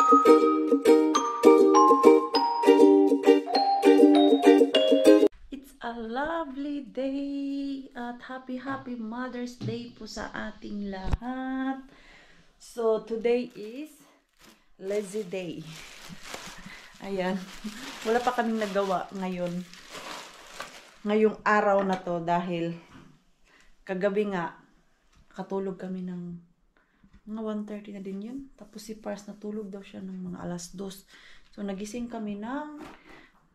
It's a lovely day at happy Mother's Day po sa ating lahat. So today is lazy day. Ayan. Wala pa kaming nagawa ngayong araw na to dahil kagabi nga katulog kami ng mga 1:30 na din yun. Tapos si Pars natulog daw siya ng mga alas 2. So nagising kami ng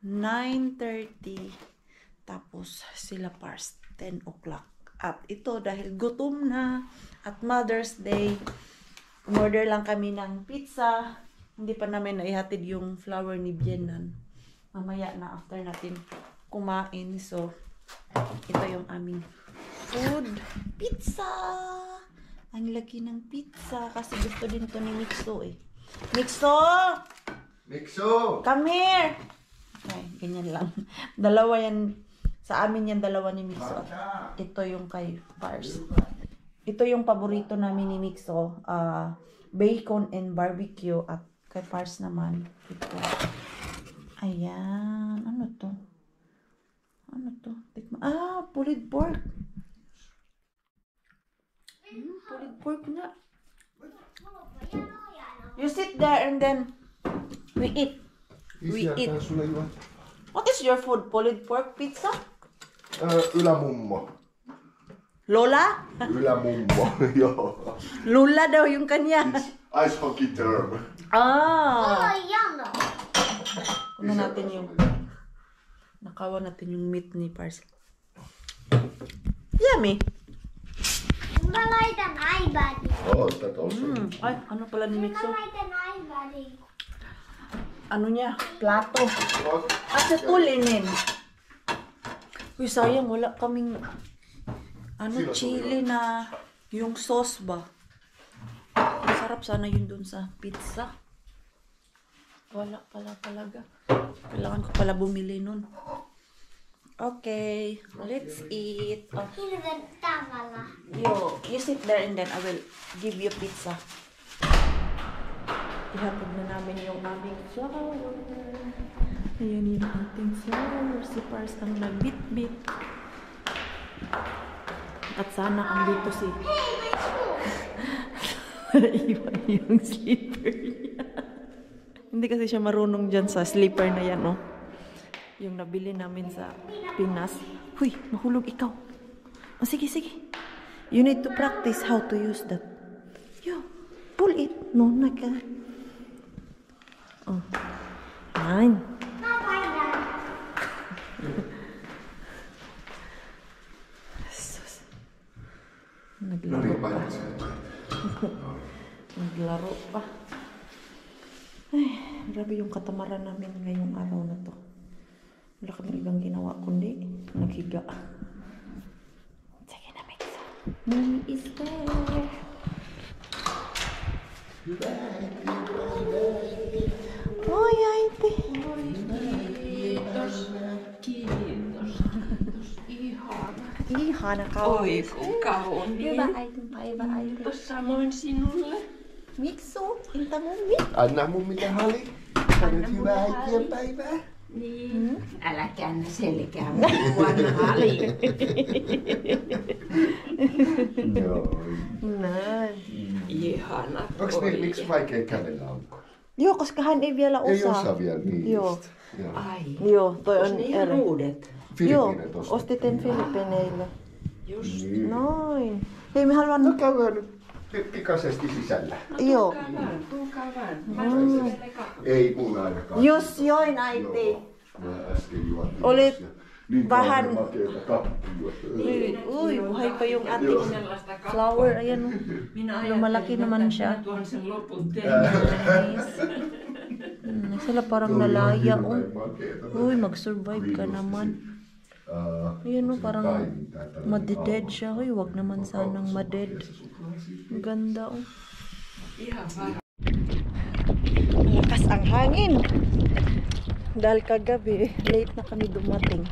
9:30. Tapos sila Pars 10 o'clock. At ito dahil gutom na at Mother's Day, umorder lang kami ng pizza. Hindi pa namin naihatid yung flour ni Bienan. Mamaya na after natin kumain. So ito yung aming food. Pizza! Ang laki ng pizza kasi gusto din to ni Mixo eh. Mixo! Mixo! Come here! Ay, ganyan lang. Dalawa yan. Sa amin yan, dalawa ni Mixo. At ito yung kay Pars. Ito yung paborito namin ni Mixo. Bacon and barbecue. At kay Pars naman. Ito. Ayan. Ano to? Ano to? Pulled pork. Pulled pork nga. You sit there and then we eat. We eat. What is your food? Pulled pork pizza? Ylämummo. Lola? Ylämummo, joo. Lula daw yung kanya. Ice hockey term. Kunin natin yung nakawa natin yung meat ni Pars. Yummy. Mä laitan iPadin. Oota tossa. Ay, ano pala ni Mixo? Mä laitan iPadin. Ano niya? Plato. At sa tulinin. Uy, sayang. Wala kaming chili na yung sauce ba? Masarap sana yun dun sa pizza. Wala pala talaga. Kailangan ko pala bumili nun. Okay, let's eat. Oh. Hirveän tavalla. You sit there and then I will give you pizza. Ihatid na namin yung aming flour. Ayan yung ating flour. Si Pars ang nagbit-bit. At sana andito si... Iwan yung slipper niya. Hindi kasi siya marunong dyan sa slipper na yan, oh. Yung nabili namin sa Pinas. Huy, mahulog ikaw. Oh, sige, sige. You need to practice how to use that. Yo, pull it. No, naka. Oh. Fine. Naglaro pa. Naglaro pa. Ay, grabe yung katamaran namin ngayong araw na to. Wala kami ibang ginawa kundi naghiga. Sige na, Mixo. Mommy is there. Oi, äiti. Kiitos. Ihana kaunis. Oi, kun kaunis. Hyvä äitipäivä, äiti. Kiitos samoin sinulle. Mixo, ilta mummi. Anna mummille hali. Nyt hyvää äitien päivää. Niin. Älä käännä selkää, vanha hali. Näin. Ihana. Onks miksi vaikea kävellä onko? Joo, koska hän ei vielä osaa. Ei osaa vielä niin. Joo. Joo. Ai. Joo, toi on Onks ne ihan eri. uudet? Joo, Filippiinet ostettiin. ostitin Filippineille. Just. Niin. Noin. Hei, me haluan... No käydään nyt pikaisesti sisällä. Joo. Tulkaa vaan. Ei mun ainakaan. Just join, äiti. Joo. Mä äsken juotin. Olit ja niin vähän- paljon makeata kappia. Uy, buhay pa yung ating flower. Ayan, oh. Minä Lumalaki naman siya. tuon sen lopun tein. Nice. Sila parang nalaya, oh. Makeata. Uy, mag-survive ka naman. Ayan, oh, parang madeded siya. Uy, wag naman sanang maded. Ang ganda, oh. Ihan vaan. Malakas ang hangin. Dahil kagabi, late na kami dumating.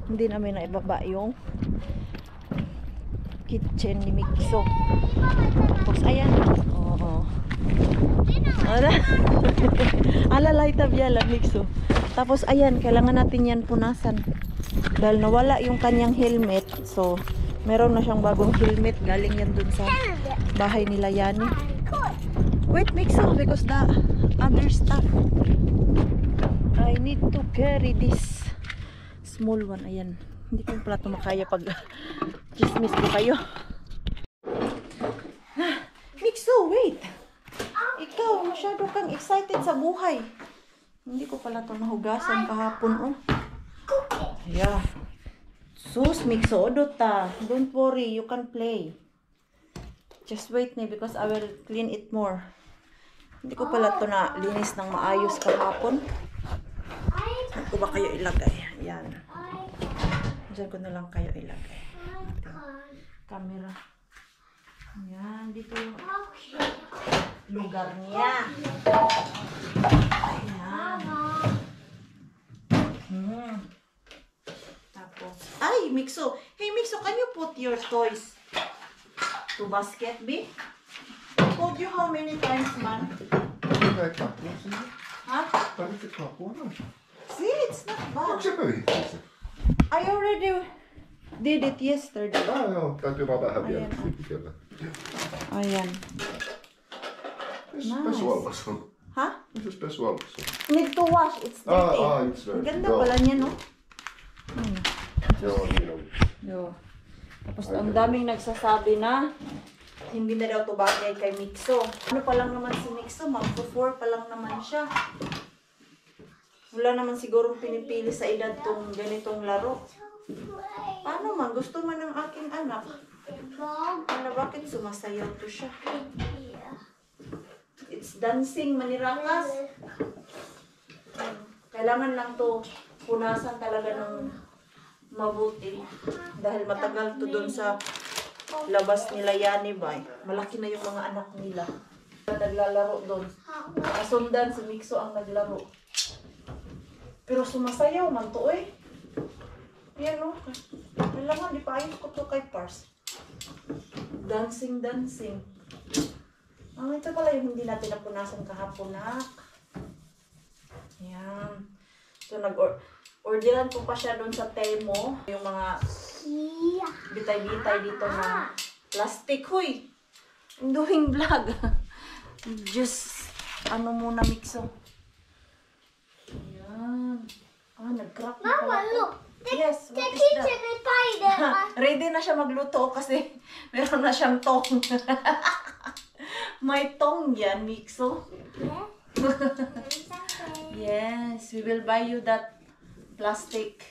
Hindi namin naibaba yung kitchen ni Mixo. Tapos ayan. Oo. Alalay tabyala, Mixo. Tapos, ayan, kailangan natin yan punasan. Dahil nawala yung kanyang helmet. So, meron na siyang bagong helmet. Galing yan dun sa bahay nila Yani. Wait, Mixo, because the other stuff. I need to carry this small one. Ayan. Hindi ko pala ito makaya pag chismis ko kayo. Mixo, wait! Ikaw, masyado kang excited sa buhay. Hindi ko pala ito nahugasan kahapon, oh. Yeah. Sus, Mixo, odota. Don't worry, you can play. Just wait me because I will clean it more. Hindi ko pala ito na linis ng maayos kahapon. Saan ko ba kayo ilagay? Ayan. Diyan ko na lang kayo ilagay. Camera. Ayan, dito yung lugar niya. Ayan. Tapos, ay, Mixo. Hey, Mixo, can you put your toys to basket, B? Told you how many times, man? Det är katten, ser du? Ha? Har du inte kvar på honom? See, it's not bad. Köper vi. I already did it yesterday. Ja, att du var där här igen. Ayan. Det är special alltså. Ha? Det är special alltså. Need to wash. It's dirty. It's Ang very ganda pala niya, no? Ja, you know. Yo. Tapos ang daming nagsasabi na hindi na daw to bagay kay Mixo. Ano pa lang naman si Mixo? Mag-4 pa lang naman siya. Wala naman siguro pinipili sa edad tong ganitong laro. Paano man? Gusto man ng aking anak. Ano, bakit sumasayaw to siya? It's dancing, manirakas. Kailangan lang to punasan talaga ng mabuti. Dahil matagal to dun sa labas nila Yani ba. Malaki na yung mga anak nila. Naglalaro doon. Kasundan si Mixo ang naglaro. Pero sumasayaw man to eh. Yan o. Kailangan, di pa ayos ko to kay Pars. Dancing, dancing. Ito pala yung hindi natin napunasan kahapon, nak. Yan. So, orderan ko pa siya doon sa Temo. Yung mga bitay-bitay dito na plastic. Huy! I'm doing vlog. Just, ano muna, Mixo. Ayan. Nag-crack na Mama, pala to. look. Yes, The what is kitchen that? is by there. Ready na siya magluto kasi meron na siyang tong. May tong yan, Mixo. Yes, we will buy you that plastic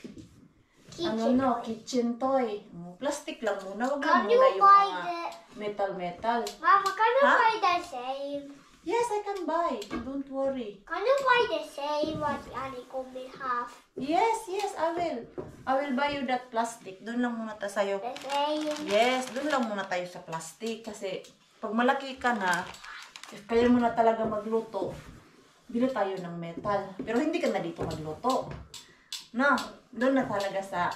kitchen toy. Plastic lang muna. Huwag lang Can you muna yung buy mga metal. Mama, can you Huh? buy the same? Yes, I can buy. Don't worry. Can you buy the same what Annie will have? Yes, I will. I will buy you that plastic. Doon lang muna tayo sa'yo. The same. Yes, doon lang muna tayo sa plastic. Kasi pag malaki ka na, if kaya mo na talaga magluto, bili tayo ng metal. Pero hindi ka na dito magluto. No, doon na talaga sa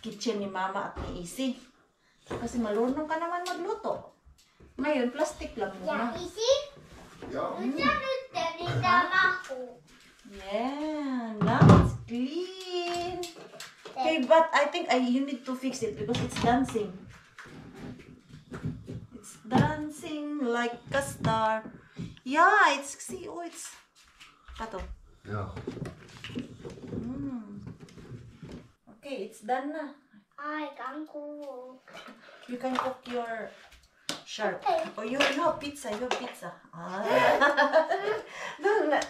kitchen ni Mama at ni Isi. Kasi marunong ka naman magluto. Ngayon, plastic lang muna. Yeah, easy. Ja. Yeah, now it's clean. Okay, but I think you need to fix it because it's dancing. It's dancing like a star. Yeah, it's, see, oh, it's, pato. Ja. Okay, it's done na. I can cook. You can cook your sharp. Oh, you have pizza. You have pizza. No, no,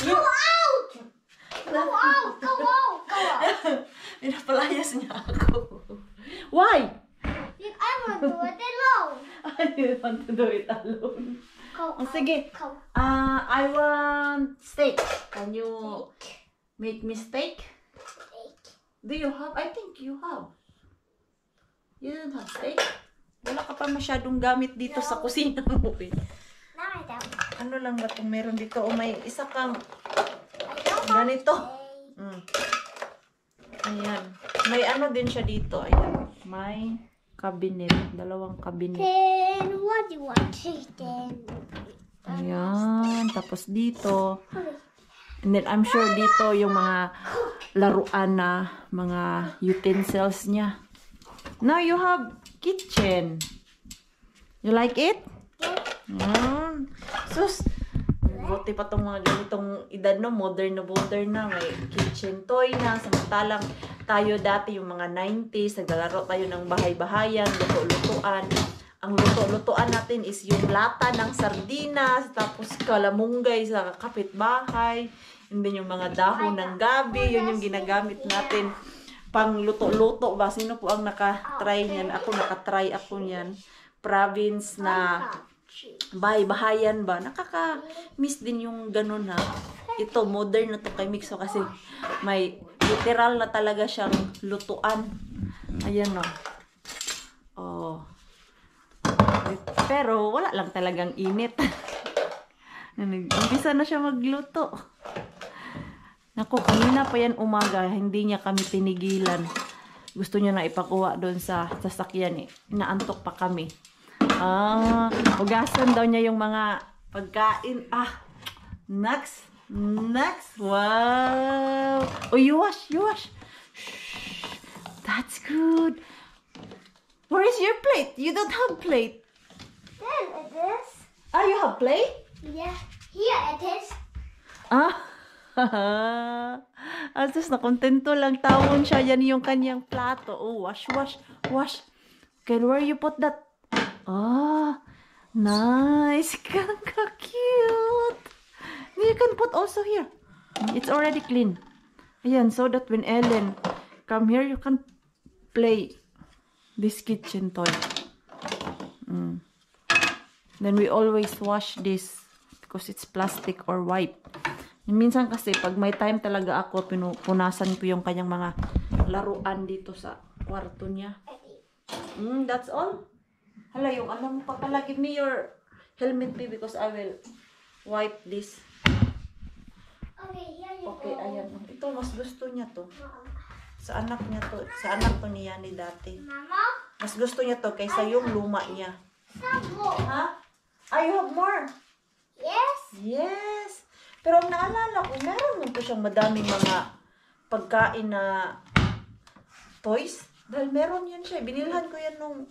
Go out! Go out! Go out! Go out! Pinapalayas niya ako. Why? I want to do it alone. I want to do it alone. Go Oh, sige. Go. I want steak. Can you make me steak? Do you have? I think you have. You don't have steak? Wala ka pa masyadong gamit dito sa kusina mo eh. No, I don't. Ano lang ba itong meron dito? O may isa kang I don't have ganito. steak. Ayan. May ano din siya dito. Ayan. May cabinet. Dalawang cabinet. Then what do you want? Then. Ayan. Tapos dito. And then I'm sure dito yung mga laruan na mga utensils niya. Now you have kitchen. You like it? Sus, buti pa tong mga ganitong edad, no? Modern na. May kitchen toy na. Samantalang tayo dati, yung mga 90s, naglalaro tayo ng bahay-bahayan, luto-lutuan. Ang luto-lutuan natin is yung lata ng sardinas, tapos kalamunggay sa kapitbahay. And then yung mga dahon ng gabi, yun yung ginagamit natin pang luto-luto ba? Sino po ang nakatry niyan? Ako nakatry ako niyan. Province na bahay-bahayan ba? Nakaka-miss din yung ganun ha. Ito, modern na to kay Mixo kasi may literal na talaga siyang lutuan. Ayan o. Oh. Pero wala lang talagang init. Umpisa na siya magluto. Naku, kanina pa yan umaga, hindi niya kami tinigilan. Gusto niya na ipakuha doon sa sasakyan eh. Inaantok pa kami. Hugasan daw niya yung mga pagkain. Next. Wow. Oh, you wash. Shh. That's good. Where is your plate? You don't have plate. Then it is. You have plate? Yeah. Here it is. Asus, nakontento lang tawon siya. Yan yung kanyang plato. Oh, wash. Okay, where you put that? Nice. Cute. You can put also here. It's already clean. Ayan, so that when Ellen come here, you can play this kitchen toy. Then we always wash this because it's plastic or white. Minsan kasi pag may time talaga ako, punasan ko yung kanyang mga laruan dito sa kwarto niya. That's all. Hala, yung ano mo pa pala, give me your helmet baby because I will wipe this. Okay, here you Okay, go. ayan. Ito, mas gusto niya to. Sa anak niya to. Sa anak to niya ni dati. Mama, Mas gusto niya to kaysa yung luma niya. some more. Ha? You have more? Yes. Yes. Pero ang naalala ko, meron mo pa siyang madaming mga pagkain na toys. Dahil meron yan siya. Binilhan ko yan nung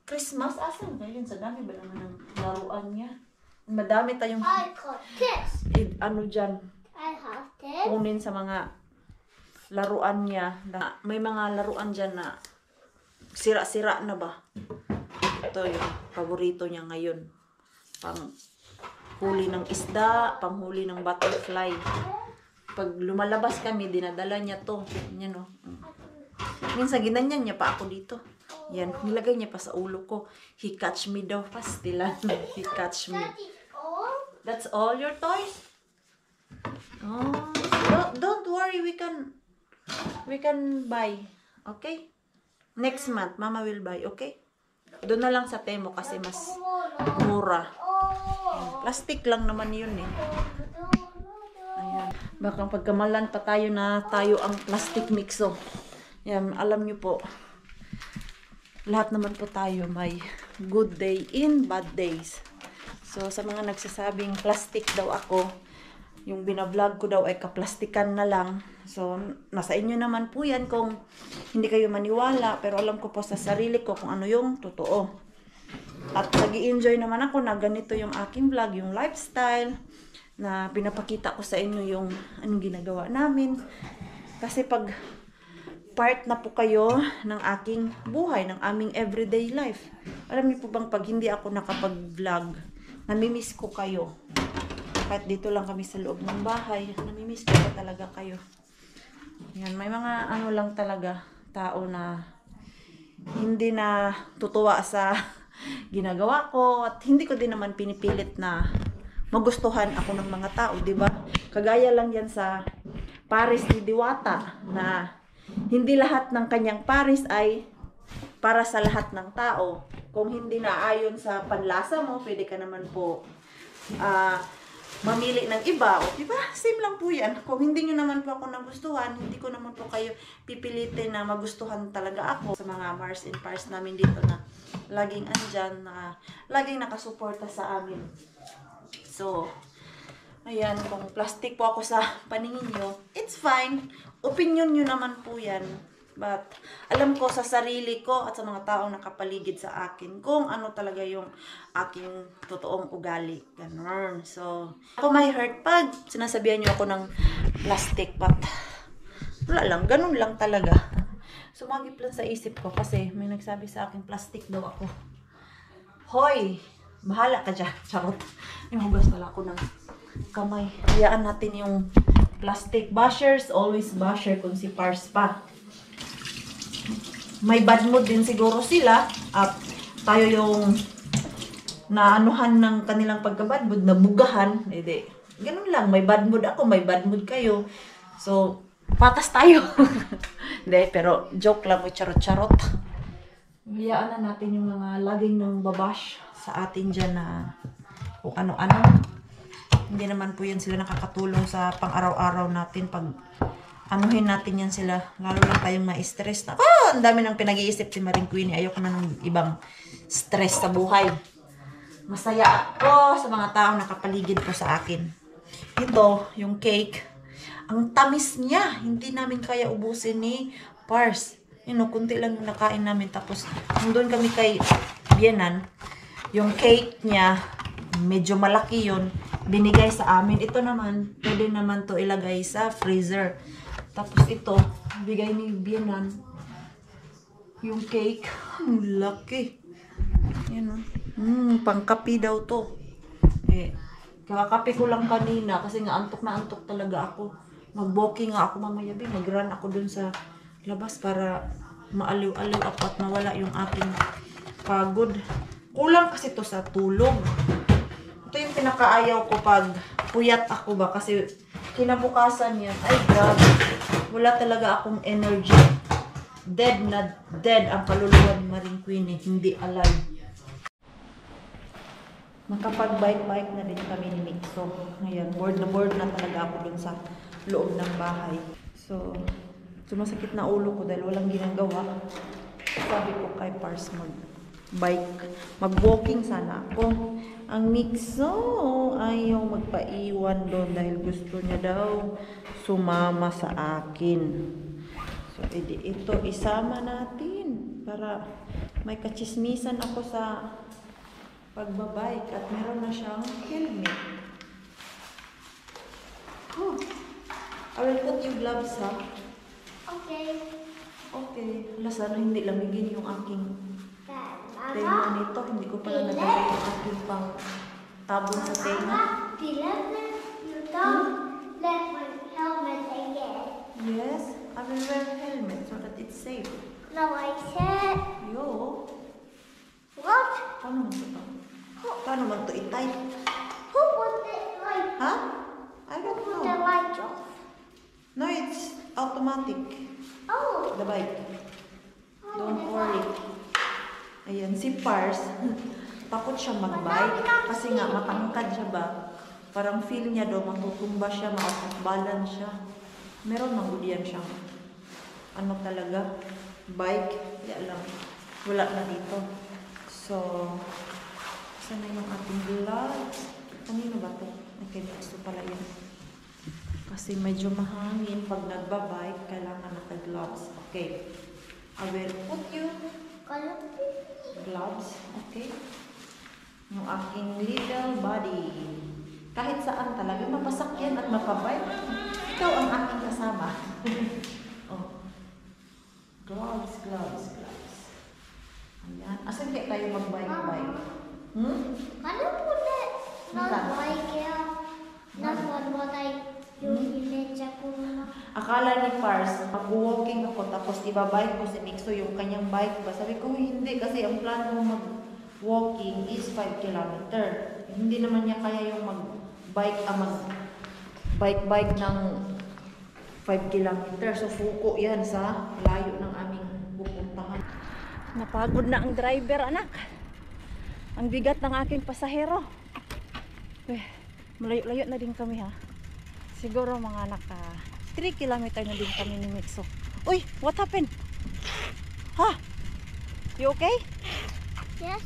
Christmas. Asan ba yun? Sa dami ba naman ng laruan niya? Madami tayong I got this. ano dyan, I have this. kunin sa mga laruan niya. May mga laruan dyan na sira-sira na ba? Ito yung paborito niya ngayon. Pang huli ng isda, panghuli ng butterfly. Pag lumalabas kami, dinadala niya to. Yan o. Minsan ginanyan niya pa ako dito. Yan, nilagay niya pa sa ulo ko. He catch me daw. Pastilan. He catch me. That is all. That's all your toys? Don't worry, we can buy. Okay? Next month, Mama will buy. Okay? Doon na lang sa Temo kasi mas mura. Plastic lang naman yun eh. Ayan. Baka pagkamalan pa tayo na tayo ang plastic mixo. Yan, alam nyo po. Lahat naman po tayo may good day in bad days. So, sa mga nagsasabing plastic daw ako, yung binablog ko daw ay kaplastikan na lang. So, nasa inyo naman po yan kung hindi kayo maniwala. Pero alam ko po sa sarili ko kung ano yung totoo. At nag-i-enjoy naman ako na ganito yung aking vlog, yung lifestyle, na pinapakita ko sa inyo yung anong ginagawa namin. Kasi pag part na po kayo ng aking buhay, ng aming everyday life. Alam niyo po bang pag hindi ako nakapag-vlog, namimiss ko kayo. Kahit dito lang kami sa loob ng bahay, namimiss ko pa talaga kayo. Yan, may mga ano lang talaga, tao na hindi na tutuwa sa ginagawa ko at hindi ko din naman pinipilit na magustuhan ako ng mga tao, di ba? Kagaya lang yan sa Paris ni Diwata na hindi lahat ng kanyang Paris ay para sa lahat ng tao. Kung hindi na ayon sa panlasa mo, pwede ka naman po mamili ng iba. O, diba? Same lang po yan. Kung hindi nyo naman po ako nagustuhan, hindi ko naman po kayo pipilitin na magustuhan talaga ako sa mga Mars and Pars namin dito na laging andyan, na laging nakasuporta sa amin. So, ayan, kung plastic po ako sa paningin nyo, it's fine. Opinion nyo naman po yan. But, alam ko sa sarili ko at sa mga taong nakapaligid sa akin kung ano talaga yung aking totoong ugali. Ganon. So, ako may hurt pag sinasabihan nyo ako ng plastic, but wala lang. Ganun lang talaga. Sumagip lang sa isip ko kasi may nagsabi sa akin plastic daw ako. Hoy! Bahala ka dyan. Charot. Inuhugas pala ako ng kamay. Hayaan natin yung plastic. Bashers, always basher kung si Pars pa. May bad mood din siguro sila at tayo yung naanuhan ng kanilang pagka-bad mood, nabugahan. Hindi. Ganun lang, may bad mood ako, may bad mood kayo. So, patas tayo. Hindi, pero joke lang, may charot-charot. Hayaan na natin yung mga laging nang babash sa atin dyan na kung ano-ano. Hindi naman po yan sila nakakatulong sa pang-araw-araw natin pag anuhin natin yan sila. Lalo lang tayong ma-stress na, ang dami ng pinag-iisip si Maring Queenie. Ayoko na ng ibang stress sa buhay. Masaya ako sa mga taong nakapaligid po sa akin. Ito, yung cake. Ang tamis niya. Hindi namin kaya ubusin ni Pars. Kunti lang yung nakain namin. Tapos, nandun kami kay Bienan. Yung cake niya, medyo malaki yun. Binigay sa amin. Ito naman, pwede naman to ilagay sa freezer. Tapos ito, bigay ni Bienan. Yung cake, ang laki. Yan o. Pangkapi daw to. Kakakapi ko lang kanina kasi nga antok na antok talaga ako. Mag-walking nga ako mamaya. Mag-run ako dun sa labas para maaliw-aliw ako at mawala yung aking pagod. Kulang kasi to sa tulog. Ito yung pinakaayaw ko pag puyat ako ba kasi kinabukasan yan. Ay, grabe. Wala talaga akong energy. Dead na dead ang kaluluwa ni Maring Queenie. Hindi alive. Makapag-bike-bike na din kami ni Mixo. Ngayon, bored na talaga ako dun sa loob ng bahay. So, sumasakit na ulo ko dahil walang ginagawa. Sabi ko kay Pars mag-walking sana ako. Ang Mixo ayaw magpaiwan doon dahil gusto niya daw sumama sa akin. So, ito isama natin para may kachismisan ako sa pagbabike at meron na siyang helmet. Oh, I will put you gloves, ha? Okay. Okay. Wala, sana hindi lamigin yung aking Mama, tenga nito. Hindi ko pala nagawin yung aking pang tabon sa tenga. you don't let my helmet again. Yes, I will wear a helmet so that it's safe. No, I said, Yo, what? paano mo ito? Paano mo ito itay? Who put the light? Ha? I don't Put the know. light off. No, it's automatic. Oh. The bike. Oh, Don't the worry. light. Ayan, si Pars, takot siya mag-bike kasi nga matangkad siya ba. Parang feel niya daw, matutumba siya, ma-balance siya. Meron mang yan siyang, ano talaga, bike. Di alam, wala na dito. So, saan na yung ating gloves? Kanino ba ito? Okay, gusto pala yan. Kasi medyo mahangin pag nagbabike, kailangan naka-gloves. Okay. I will put you gloves, okay? Yung aking little body. Kahit saan talaga, mapasakyan at mapabike. Ikaw ang aking kasama. Oh. Gloves. Ayan. Asan kaya tayo mag-bike? Ano po na? Not Saan? like not what I medya ko na. Akala ni Pars, mag-walking ako, tapos ibabike ko si Mixo yung kanyang bike ba? Sabi ko, hindi, kasi ang plano mo mag-walking is 5 kilometer. Hindi naman niya kaya yung mag-bike ng 5 kilometer. So, fuko yan sa layo ng aming pupuntahan. Napagod na ang driver, anak. Ang bigat ng aking pasahero. Malayo-layo na din kami ha. Siguro mga naka 3 kilometer na din kami ni Mixo. Uy, what happened? Ha? You okay? Yes.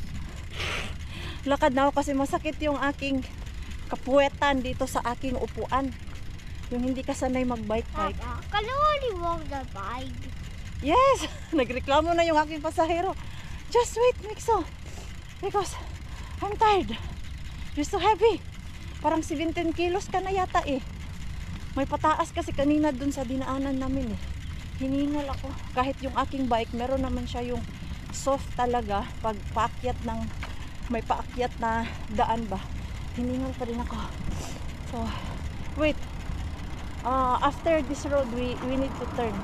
Lakad na ako kasi masakit yung aking kapuwetan dito sa aking upuan. Yung hindi ka sanay mag-bike-bike. Papa, can you only walk the bike? Yes! Nagreklamo na yung aking pasahero. Just wait, Mixo. Because I'm tired. You're so heavy. Parang 17 kilos ka na yata eh. May pataas kasi kanina dun sa dinaanan namin eh. Hiningal ako. Kahit yung aking bike, meron naman siya yung soft talaga. Pag paakyat ng, may paakyat na daan ba. Hiningal pa rin ako. So, wait. After this road, we need to turn.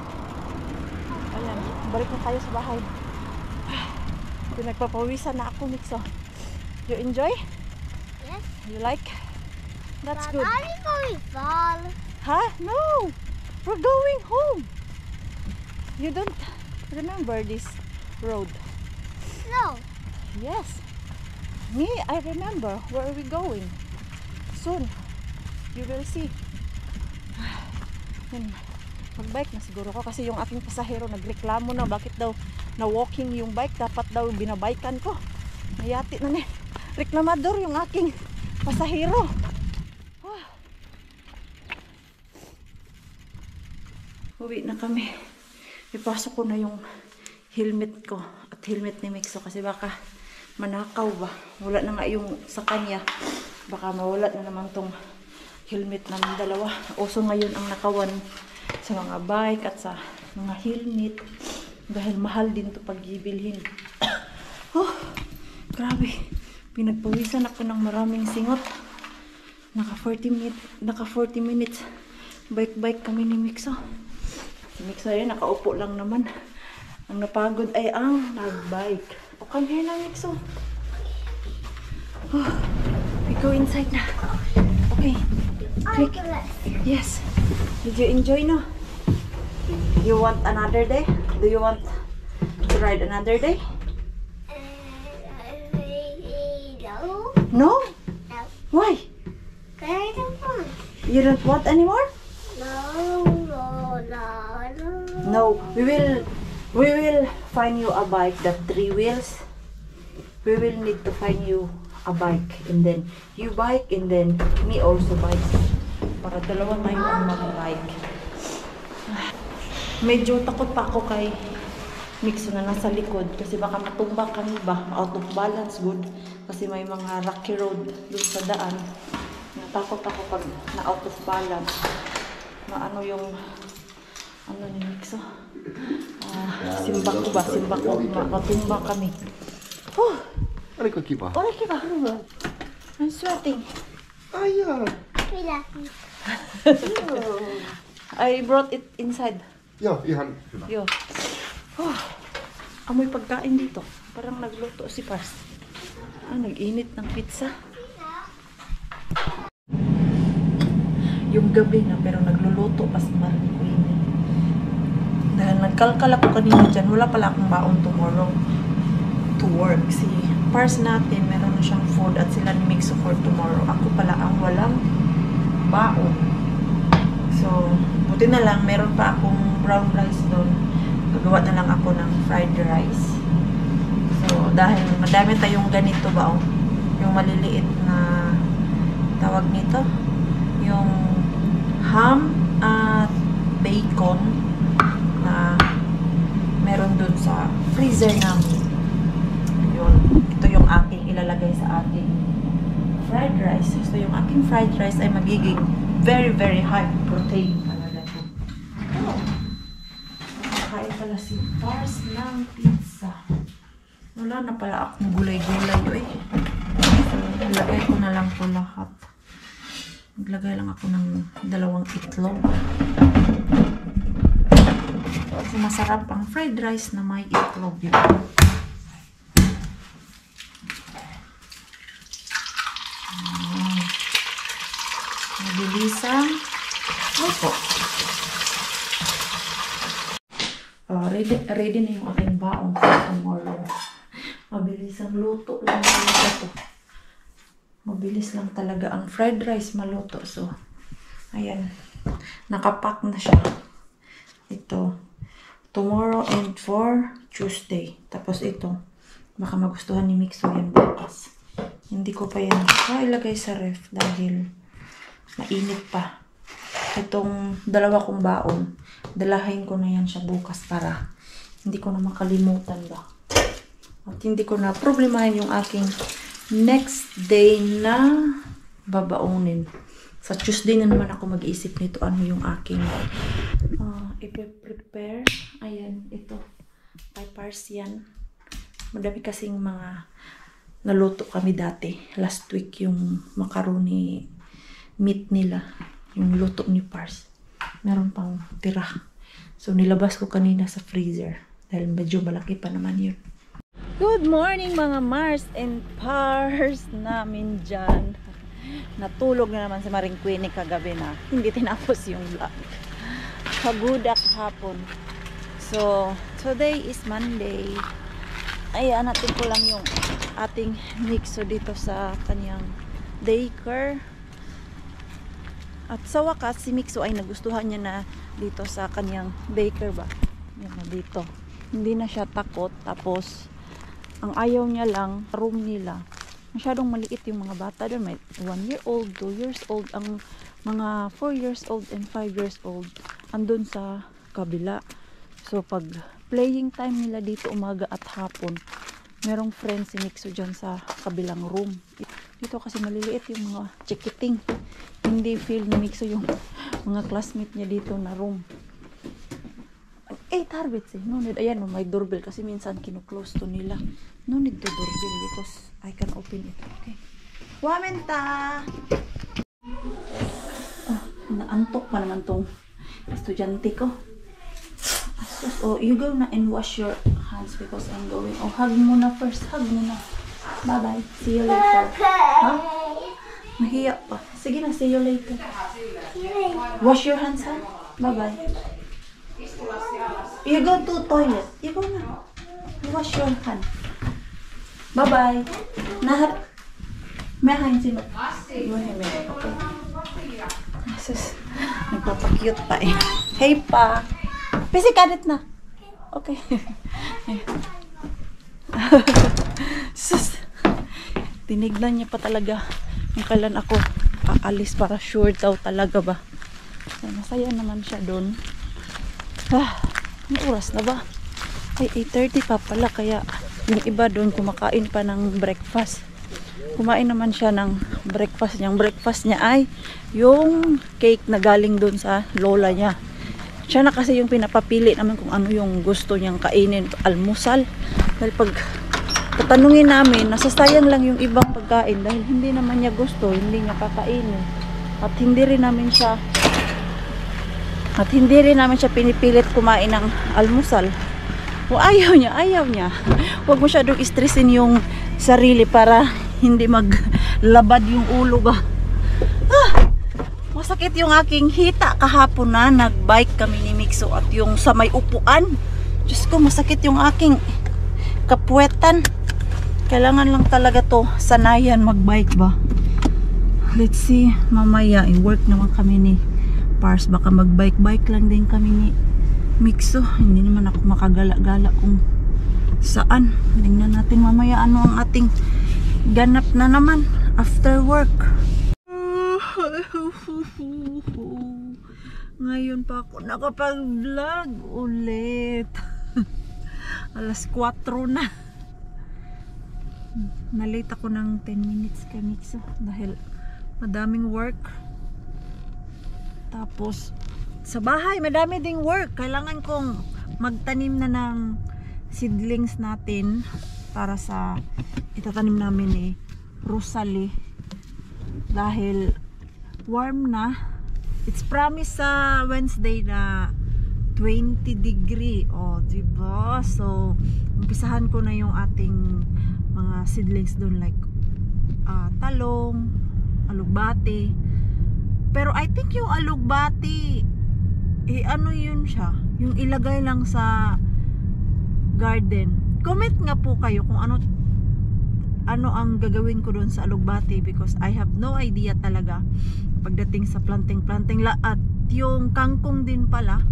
Ayan, balik na tayo sa bahay. Pinagpapawisan na ako, Mixo. You enjoy? Yes. You like? That's good. Are you going far? Huh? No! We're going home. You don't remember this road? No. Yes. Me, I remember. Where are we going? Soon. You will see. Yan. Mag-bike na siguro ko kasi yung aking pasahero nagreklamo na bakit daw na walking yung bike. Dapat daw binabaykan ko. Nayati na reklamador yung aking pasahero. Uwi na kami. Ipasok ko na yung helmet ko at helmet ni Mixo kasi baka manakaw ba. Wala na nga yung sa kanya. Baka mawala na naman tong helmet namin dalawa. Uso ngayon ang nakawan sa mga bike at sa mga helmet. Dahil mahal din to pag-ibilhin. Oh, grabe. Pinagpawisan ako ng maraming singot. Naka 40 minutes. Bike kami ni Mixo. Si Mixo yun, nakaupo lang naman. Ang napagod ay ang nag-bike. O, come here na, Mixo. Oh, we go inside na. Okay. Click. Yes. Did you enjoy, no? You want another day? Do you want to ride another day? No. No? No. Why? Can I don't want? You don't want anymore? No. No. We will find you a bike that 3 wheels. We will need to find you a bike and then you bike and then me also bike. Para dalawa tayo ang mag-bike. Medyo takot pa ako kay Mixo na nasa likod kasi baka matumba kami ba, out of balance good kasi may mga rocky road dun sa daan. Natakot ako pag na out of balance. Maano yung ano ni Mixo? Simba ko matumba kami. Oh, Oliko kiva. ole kiva. I'm sweating. Ai jaa. I brought it inside. Joo, ihan hyvä. Yo. Oh, amoy pagkain dito. Parang nagluto si Pars. Nag-init ng pizza. Yung gabi na pero nagluluto pas marin ko yun. Dahil nagkalkal ako kanina dyan, wala pala akong baon tomorrow to work. Si Pars natin, meron na siyang food at sila ni Mixo for tomorrow. Ako pala ang walang baon. So, buti na lang, meron pa akong brown rice doon. Gagawa na lang ako ng fried rice. So, dahil madami tayong ganito ba, oh, yung maliliit na tawag nito, yung ham at bacon na meron doon sa freezer namin. Yun. Ito yung aking ilalagay sa ating fried rice. So, yung aking fried rice ay magiging very, very high protein talaga ito. Oh. Nakakain pala si Pars ng pizza. Wala na pala akong gulay-gulay. So, ilagay ko na lang po lahat. Maglagay lang ako ng 2 itlog. Kasi masarap ang fried rice na may itlog yun. Mabilisan. Opo. Ready na yung aking baon for tomorrow. Mabilisang luto lang talaga ito. Mabilis lang talaga ang fried rice maluto. So, ayan. Nakapack na siya. Ito. Tomorrow and for Tuesday. Tapos ito. Baka magustuhan ni Mixo yan bukas. Hindi ko pa yan ilagay sa ref dahil mainit pa. Itong dalawa kong baon, dalahin ko na yan siya bukas para hindi ko na makalimutan ba. At hindi ko na problemahin yung aking next day na babaonin. Sa Tuesday na naman ako mag-iisip nito ano yung aking i-prepare. Ayan, ito. By Parsian. Madami kasing mga naluto kami dati. Last week yung macaroni meat nila. Yung luto ni Pars. Meron pang tira. So nilabas ko kanina sa freezer. Dahil medyo malaki pa naman yun. Good morning mga Mars and Pars namin dyan. Natulog na naman si Maring Queenie kagabi na hindi tinapos yung vlog. Pagudak hapon. So, today is Monday. Ayan, natin ko lang yung ating Mixo dito sa kanyang daycare. At sa wakas, si Mixo ay nagustuhan niya na dito sa kanyang daycare ba? Yan na dito. Hindi na siya takot. Tapos, ang ayaw niya lang, room nila. Masyadong maliit yung mga bata doon. May 1 year old, 2 years old. Ang mga 4 years old and 5 years old andun sa kabila. So, pag playing time nila dito umaga at hapon, merong friends si Mixo dyan sa kabilang room. Dito kasi maliliit yung mga chikiting. Hindi feel ni Mixo yung mga classmate niya dito na room. Tarbits eh. No need. Ayan, may doorbell kasi minsan kinu-close to nila. No need to doorbell because I can open it. Okay. Wamenta! Naantok pa naman tong estudyante ko. Oh, you go na and wash your hands because I'm going. Oh, hug muna first. Hug muna. Bye-bye. See you later. Huh? Nahiya pa. Sige na, see you later. Wash your hands, ha? Bye-bye. You go to toilet. You go na. Wash your hand. Bye-bye. Nahar. May hands in it. Okay. Sus. Nagpapakute pa eh. Hey pa. Pisi kadit na. Okay. Sus. Tinignan niya pa talaga yung kailan ako aalis para sure daw talaga ba. So, masaya naman siya doon. Ano oras na ba? Ay, 8:30 pa pala. Kaya yung iba doon kumakain pa ng breakfast. Kumain naman siya ng breakfast niya. Ang breakfast niya ay yung cake na galing doon sa lola niya. Siya na kasi yung pinapapili naman kung ano yung gusto niyang kainin, almusal. Dahil pag tatanungin namin, nasasayang lang yung ibang pagkain dahil hindi naman niya gusto, hindi niya kakainin. At hindi rin namin siya pinipilit kumain ng almusal. O ayaw niya. Huwag mo masyadong stressin yung sarili para hindi maglabad yung ulo ba. Masakit yung aking hita kahapon na nagbike kami ni Mixo at yung sa may upuan. Diyos ko, masakit yung aking kapuwetan. Kailangan lang talaga to sanayan magbike ba. Let's see, mamaya i-work naman kami ni Pars. Baka magbike-bike lang din kami ni Mixo. Hindi naman ako makagala-gala kung saan. Tingnan natin mamaya ano ang ating ganap na naman after work. Ngayon pa ako nakapag-vlog ulit. Alas 4 na. Nalate ako ng 10 minutes kay Mixo dahil madaming work. Tapos sa bahay madami ding work. Kailangan kong magtanim na ng seedlings natin para sa itatanim namin ni Rosalie dahil warm na. It's promised sa Wednesday na 20 degree. Oh, diba? So, umpisahan ko na yung ating mga seedlings doon like talong, alugbati. Pero I think yung alugbati ano yun siya? Yung ilagay lang sa garden. Comment nga po kayo kung ano ano ang gagawin ko doon sa alugbati because I have no idea talaga pagdating sa planting at yung kangkong din pala.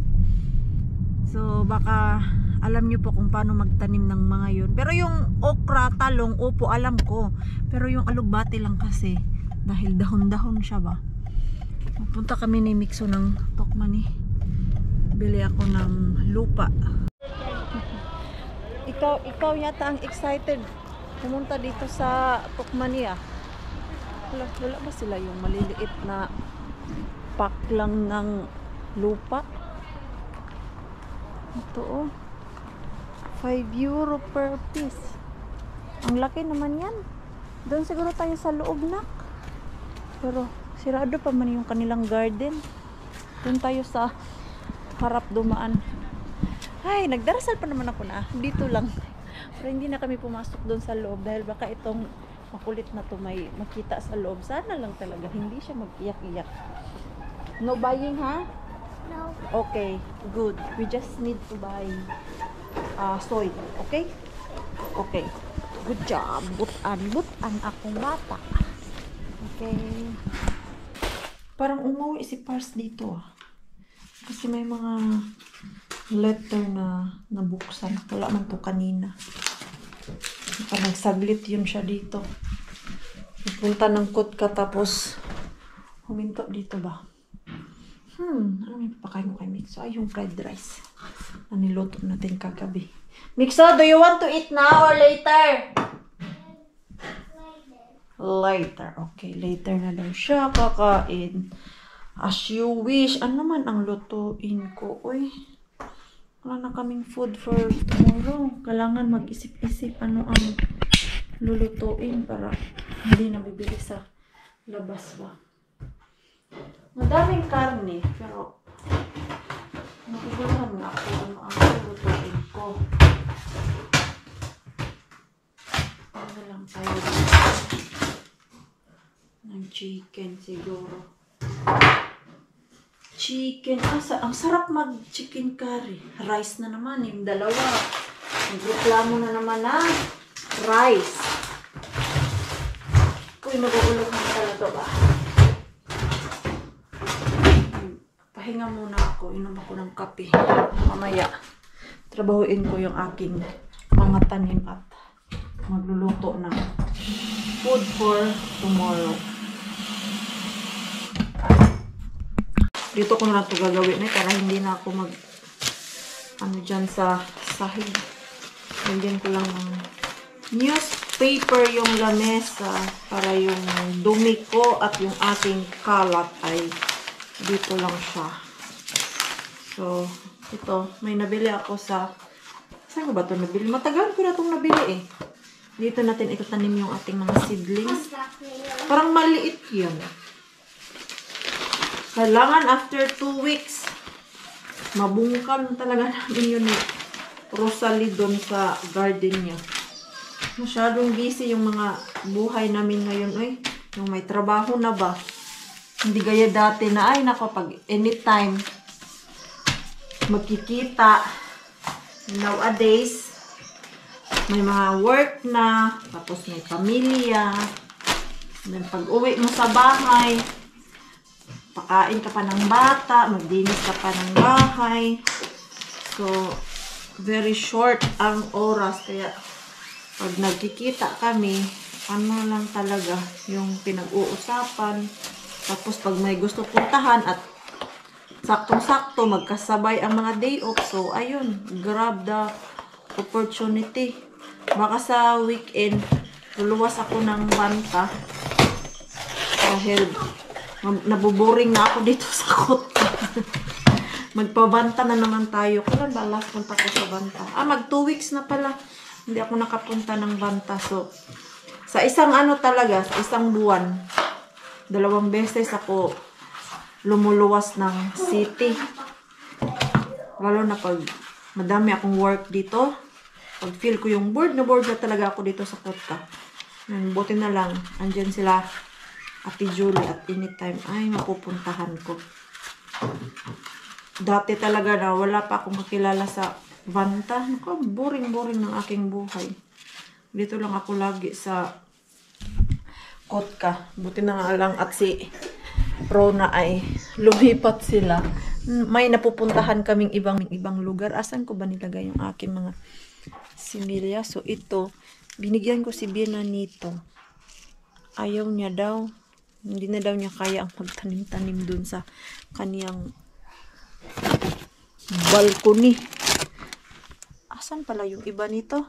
So baka alam nyo po kung paano magtanim ng mga yun. Pero yung okra, talong, opo alam ko. Pero yung alugbati lang kasi dahil dahon-dahon siya ba. Pupunta kami ni Mixo ng Tokmani. Bili ako ng lupa. Ikaw yata ang excited pumunta dito sa Tokmani ah. Wala ba sila yung maliliit na pack lang ng lupa? Ito oh. 5 euro per piece. Ang laki naman yan. Doon siguro tayo sa loob na. Pero sirado pa man yung kanilang garden. Doon tayo sa harap dumaan. Ay, nagdarasal pa naman ako na. Dito lang. Pero hindi na kami pumasok doon sa loob dahil baka itong makulit na to may makita sa loob. Sana lang talaga hindi siya mag-iyak-iyak. No buying ha? No. Okay, good. We just need to buy soy. Okay? Okay. Good job. Butan akong bata. Okay. Parang umuwi si Pars dito ah. Kasi may mga letter na nabuksan. Wala man to kanina. Nagsaglit yun siya dito. Pupunta ng Kutka tapos huminto dito ba? Ano may papakain mo kay Mixo? Ay, yung fried rice na niluto natin kagabi. Mixo, do you want to eat now or later? Later. Okay, later na daw siya kakain. As you wish. Ano man ang lutuin ko? Uy, wala na kaming food for tomorrow. Kailangan mag-isip-isip ano ang lulutuin para hindi na bibili sa labas ba. Madaming karne, pero nagugulahan na ako ano ang lulutuin ko. Ano lang tayo ng chicken siguro. Chicken. Ang sarap mag-chicken curry. Rice na naman. Yung dalawa. Nagreklamo na naman na rice. Uy, magugulog na talaga ba? Pahinga muna ako. Inom ako ng kape. Mamaya, trabahuin ko yung aking mga tanim at magluluto ng food for tomorrow. Dito ko na lang ito gagawin para hindi na ako dyan sa sahig. Lagyan ko lang ng newspaper yung lamesa para yung dumi ko at yung aking kalat ay dito lang siya. So, ito, may nabili ako sa, saan ko ba ito nabili? Matagal ko na itong nabili eh. Dito natin itatanim yung ating mga seedlings. Parang maliit yan. Kailangan after 2 weeks, mabungkal talaga namin yun eh. Rosalie doon sa garden niya. Masyadong busy yung mga buhay namin ngayon. Ay, yung may trabaho na ba? Hindi gaya dati na, ay nako, pag anytime magkikita. Nowadays, may mga work na, tapos may pamilya. Then pag uwi mo sa bahay, pakain ka pa ng bata, magdinis ka pa ng bahay. So, very short ang oras. Kaya, pag nagkikita kami, ano lang talaga yung pinag-uusapan. Tapos, pag may gusto puntahan at saktong-sakto, magkasabay ang mga day off. So, ayun, grab the opportunity. Baka sa weekend, luluwas ako ng banta. Dahil, nabuboring na ako dito sa Kutka. Magpabanta na naman tayo. Kailan ba last punta ko sa banta? Mag 2 weeks na pala. Hindi ako nakapunta ng banta. So, sa isang talaga, sa isang buwan, 2 beses ako lumuluwas ng city. Lalo na pag madami akong work dito. Pag feel ko yung bored na talaga ako dito sa Kutka. Buti na lang, andyan sila Ate Julie at anytime ay mapupuntahan ko. Dati talaga na wala pa akong makilala sa banta. Naku, boring ng aking buhay. Dito lang ako lagi sa Kotka. Buti na nga lang at si Rona ay lumipat sila. May napupuntahan kaming ibang lugar. Asan ko ba nilagay yung aking mga similya? So ito, binigyan ko si Biena nito. Ayaw niya daw. Hindi na daw niya kaya ang magtanim-tanim dun sa kaniyang balcony. Asan pala yung iba nito?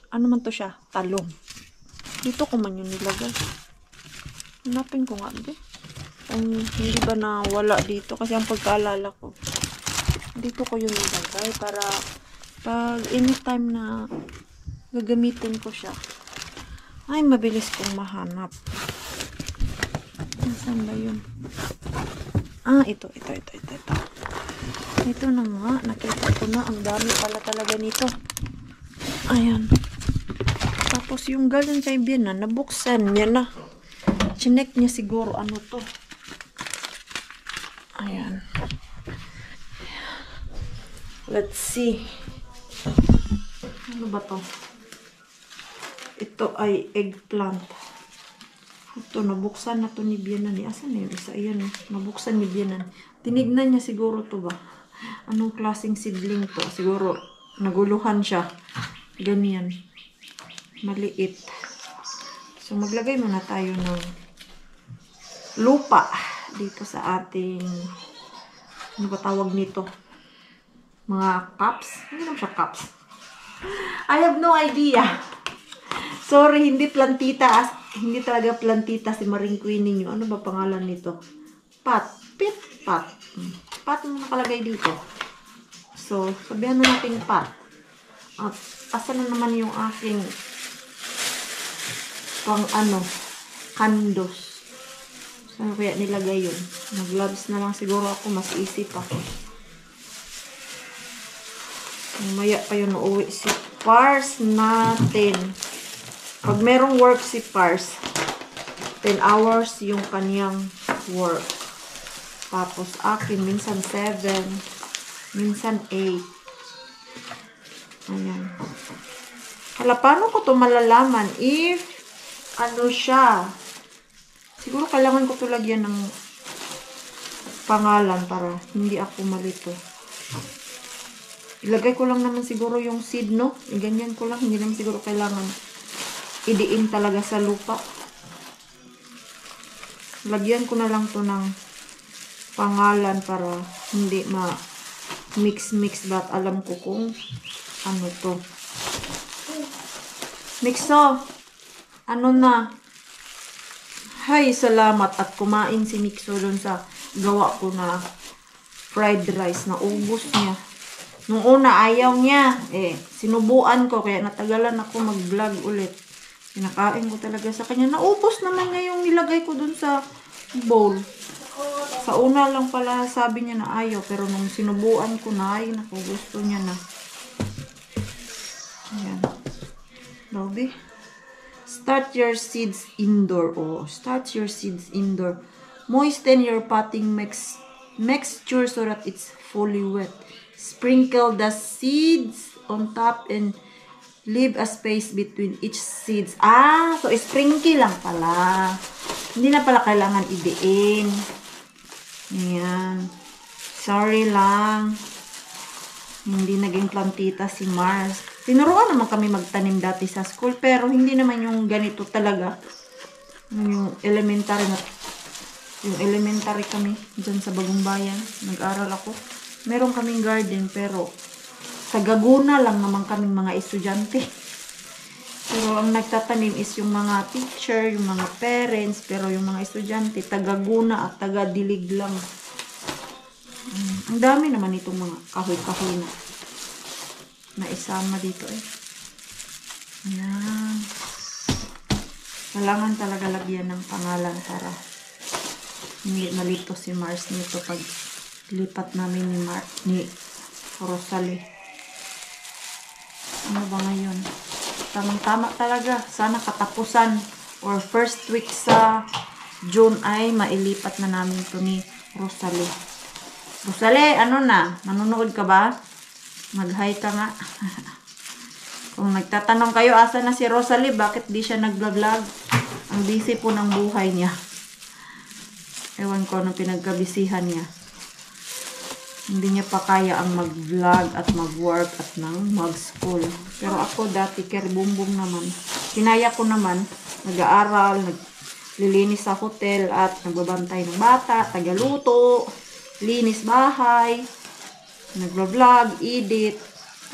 Ano man to siya? Talong. Dito ko man yung nilagay. Hanapin ko nga, be. Hindi ba na wala dito? Kasi ang pagkaalala ko, dito ko yung nilagay para pag anytime na gagamitin ko siya, ay mabilis kong mahanap. Saan ba yun? Ito. Ito na nga. Nakita ko na. Ang dami pala talaga nito. Ayan. Tapos yung galing kay Biena, nabuksan niya na. Chinek niya siguro ano to. Ayan. Let's see. Ano ba to? Ito ay eggplant. Ito, nabuksan na to ni Biena. Asan na yung isa? Ayan, nabuksan ni Biena. Tinignan niya siguro to ba? Anong klaseng seedling to? Siguro, naguluhan siya. Ganyan. Maliit. So, maglagay muna tayo ng lupa dito sa ating, ano ba tawag nito? Mga cups? Hindi naman siya cups. I have no idea. Sorry, hindi plantita. Hindi talaga plantita si Maring Queenie nyo. Ano ba pangalan nito? Pat. Pat mo nakalagay dito. So, sabihan na natin pat. At asan na naman yung aking kandos. Saan kaya nilagay yun? Mag-gloves na lang siguro ako. Mas isip ako. Mamaya pa yun uuwi si Pars natin. Pag merong work si Pars, 10 hours yung kaniyang work. Tapos akin, minsan 7, minsan 8. Ayan. Hala, paano ko to malalaman if ano siya? Siguro kailangan ko to lagyan ng pangalan para hindi ako malito. Ilagay ko lang naman siguro yung seed, no? Ganyan ko lang. Hindi naman siguro kailangan idiin talaga sa lupa. Lagyan ko na lang to ng pangalan para hindi ma-mix ba, alam ko kung ano to. Mixo, ano na? Hay, salamat at kumain si Mixo dun sa gawa ko na fried rice na ubos niya. Nung una, ayaw niya. Sinubuan ko kaya natagalan ako mag-vlog ulit. Pinakain ko talaga sa kanya. Naubos naman niya yung nilagay ko dun sa bowl. Sa una lang pala sabi niya na ayaw. Pero nung sinubuan ko na, ay naku, gusto niya na. Ayan. Dobby. Start your seeds indoor. Start your seeds indoor. Moisten your potting mixture so that it's fully wet. Sprinkle the seeds on top and leave a space between each seeds. So sprinkle lang pala. Hindi na pala kailangan idiin. Ayan. Sorry lang. Hindi naging plantita si Mars. Tinuruan naman kami magtanim dati sa school, pero hindi naman yung ganito talaga. Yung elementary kami dyan sa Bagong Bayan. Nag-aral ako. Meron kaming garden, pero sa Gaguna lang naman kaming mga estudyante. Pero ang nagtatanim is yung mga teacher, yung mga parents, pero yung mga estudyante, taga-Guna at taga-Dilig lang. Ang dami naman itong mga kahoy-kahoy na isama dito Ayan. Kailangan talaga lagyan ng pangalan para hindi malito si Mars nito pag lipat namin ni Rosalie. Ano ba ngayon? Tamang-tama talaga. Sana katapusan or first week sa June ay mailipat na namin to ni Rosalie. Rosalie, ano na? Nanonood ka ba? Mag-hi ka nga. Kung nagtatanong kayo, asa na si Rosalie, bakit di siya nag-vlog? Ang busy po ng buhay niya. Ewan ko anong pinagkabisihan niya. Hindi niya pa kaya ang mag-vlog at mag-work at mag-school. Pero ako dati, kerbumbum naman. Kinaya ko naman, nag-aaral, naglilinis sa hotel at nagbabantay ng bata, tagaluto, linis bahay, nag-vlog, edit,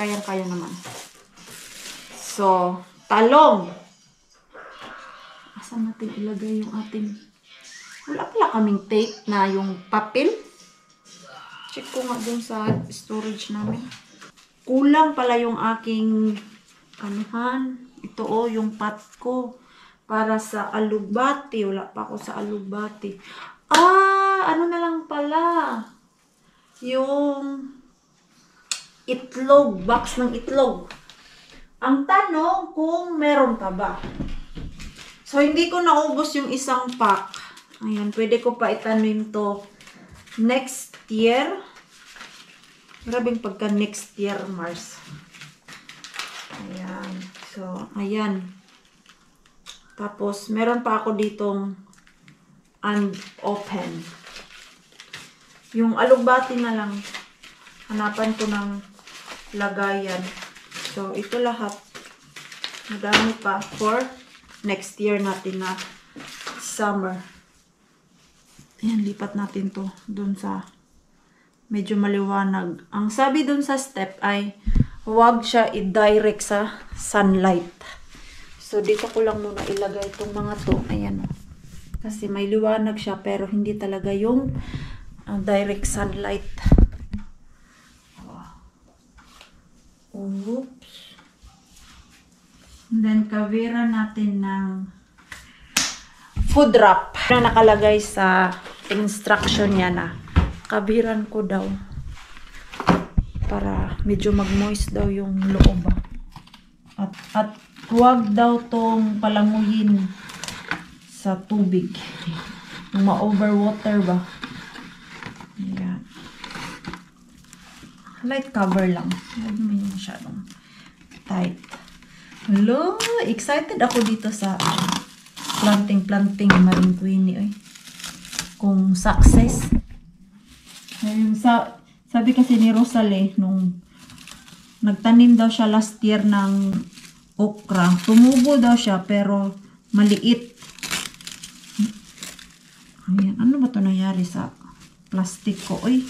kayang-kaya naman. So, talong. Asan natin ilagay yung ating... Wala pala kaming tape na yung papel. Check ko nga dun sa storage namin. Kulang pala yung aking anuhan. Ito yung pot ko. Para sa alugbati. Wala pa ako sa alugbati. Ano na lang pala. Yung itlog. Box ng itlog. Ang tanong kung meron pa ba. So, hindi ko naubos yung isang pack. Ayan, pwede ko pa itanim to next year. Grabing pagka next year, Mars. Ayan. So, ayan. Tapos, meron pa ako ditong unopen. Yung alugbati na lang. Hanapan ko ng lagayan. So, ito lahat. Madami pa for next year natin na summer. Ayan, lipat natin to dun sa medyo maliwanag. Ang sabi dun sa step ay huwag siya i-direct sa sunlight. So, dito ko lang muna ilagay itong mga to. Ayan. Kasi may liwanag siya pero hindi talaga yung direct sunlight. Oops. And then, kavira natin ng food wrap na nakalagay sa instruction niya na kabiran ko daw para medyo mag-moist daw yung loob. At huwag daw tong palanguhin sa tubig. Ma-overwater ba? Ayan. Light cover lang. Huwag naman yung masyadong tight. Hello! Excited ako dito sa planting Maring Queenie. Oy. Kung success. Yung sabi kasi ni Rosalie, nung nagtanim daw siya last year ng okra, tumubo daw siya pero maliit. Ayan. Ano ba ito nangyari sa plastic ko? Oy.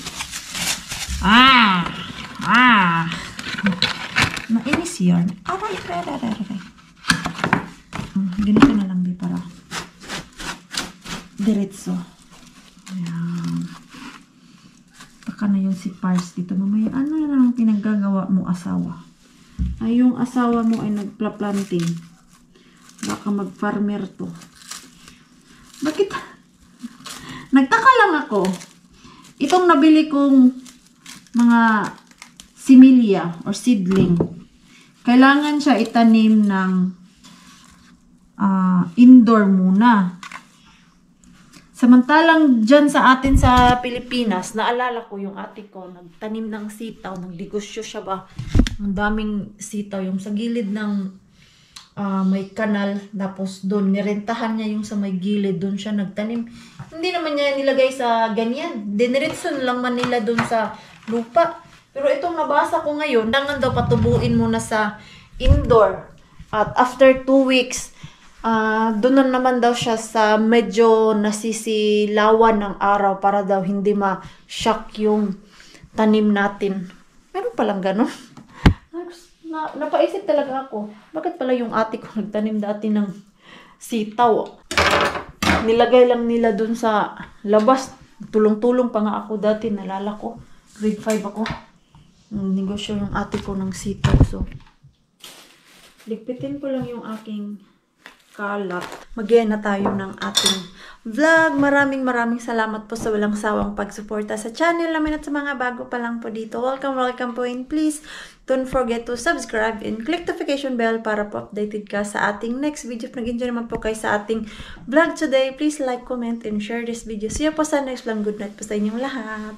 Mainis yarn. Aray. Ganito na lang di para diretso. Ayan. Baka na yung si Pars dito. Mamaya, ano na lang pinaggagawa mo asawa? Ay, yung asawa mo ay nagpla-planting. Baka mag-farmer to. Bakit? Nagtaka lang ako. Itong nabili kong mga similya or seedling, kailangan siya itanim ng indoor muna. Samantalang dyan sa atin sa Pilipinas, naalala ko yung ate ko, nagtanim ng sitaw, nagdegosyo siya ba? Ang daming sitaw, yung sa gilid ng may kanal, tapos doon, nirentahan niya yung sa may gilid, doon siya nagtanim. Hindi naman niya nilagay sa ganyan. Diniritso lang man nila doon sa lupa. Pero itong nabasa ko ngayon, kailangan daw patubuin muna sa indoor. At after 2 weeks, doon na naman daw siya sa medyo nasisilawan ng araw para daw hindi ma-shock yung tanim natin. Meron palang ganun. Napaisip talaga ako, bakit pala yung ate ko nagtanim dati ng sitaw? Nilagay lang nila doon sa labas. Tulong-tulong pa nga ako dati, nalala ko. Grade 5 ako. Negosyo yung ate ko ng sitaw. So, ligpitin ko lang yung aking kalat. Mag-end na tayo ng ating vlog. Maraming salamat po sa walang sawang pagsuporta sa channel namin at sa mga bago pa lang po dito. Welcome po, and please don't forget to subscribe and click notification bell para po updated ka sa ating next video. If nag-enjoy naman po kayo sa ating vlog today, please like, comment, and share this video. See you po sa next vlog. Good night po sa inyong lahat.